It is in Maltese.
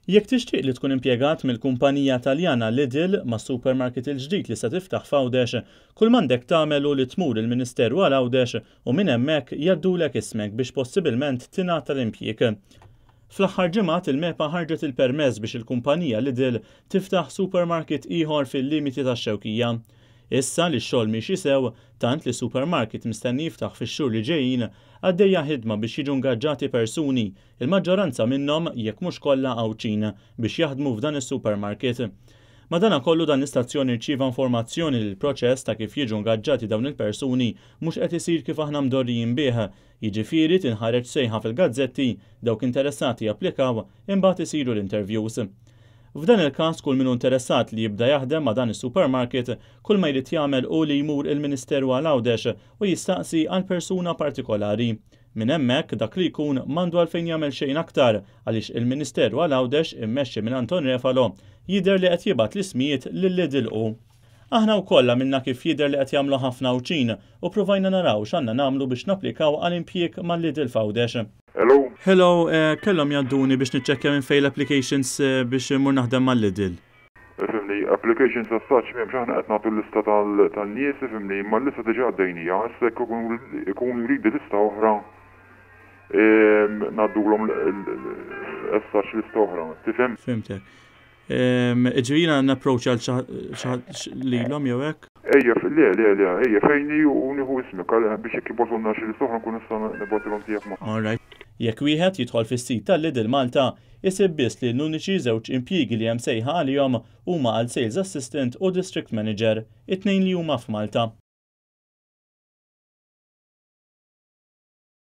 Jekk tixtieq li tkun impjegat mill-kumpanija Taljana Lidl mas supermarket il-ġdid li se tiftaħ f'Għawdex, kull m'għandek tagħmel hu li tmur il-Ministeru għal Għawdex u minn hemmhekk jgħaddulek ismek biex possibilment tingħata l-impjieg. Fl-aħħar ġimgħat il-MEPA ħarġet il-permess biex il-kumpanija Lidl tiftaħ supermarket ieħor fil-limiti tax-Xewkija. Issa li x-xogħol mixi sew tant li supermarket mistenni jiftaħ fix-xhur li ġejjin għaddejja ħidma biex jiġu ngaġġati persuni, il-maġġoranza minnhom jekk mhux kollha Għawċin biex jaħdmu f'dan is-supermarket. Madankollu dan l-istazzjon irċieva informazzjoni li l-proċess ta' kif jiġu ngaġġati dawn il-persuni mhux qed isir kif aħna mdorrijin bih, jiġifieri tinħareġ sejħa fil-gazzetti dawk interessati japplikaw imbagħad isiru l-interviews. F'dan il-każ kull min interessat li jibda jaħdem ma' dan is-supermarket kull ma jrid jagħmel hu li jmur il-Ministeru għal Għawdex u jistaqsi għal persuna partikolari. Minn hemmhekk dak li jkun m'għandu għalfejn jagħmel xejn aktar għaliex il-Ministeru għal Għawdex immexxi minn Anton Refalo jidher li qed jibgħat l-ismijiet lil Lidl. Aħna wkoll għamilna kif jidher li qed jagħmlu ħafna Għawċin u provajna naraw x'għandna nagħmlu biex napplikaw għal impjieg mal-Lidl f'Għawdex. Hello, kellhom jadduni biex niċċekkja minn fejn l-applications biex imur naħdem mal-Lidl. Fimni, applications as such m'hemmx aħna qed nagħtu l-lista tan-nies, fimni, imma l-lista diġà għaddejnija, issa jekk ikun jridu lista oħra ngħaddulhom as such lista oħra, tifhem? Fimtek. Ġifieri napproach għal xi lilhom jew hekk? Ejja, fejni u nieħu ismek biex jekk ibożulna xi lista oħra nkun nista' nibgħatilhom tiegħek ma'. All right. Jekk wieħed jidħol fis-sit tal-Lidl Malta, isib biss li l-uniċi żewġ impjiegi li hemm sejħa għalihom huma għal Sales Assistant u District Manager, it-tnejn li huma f'Malta.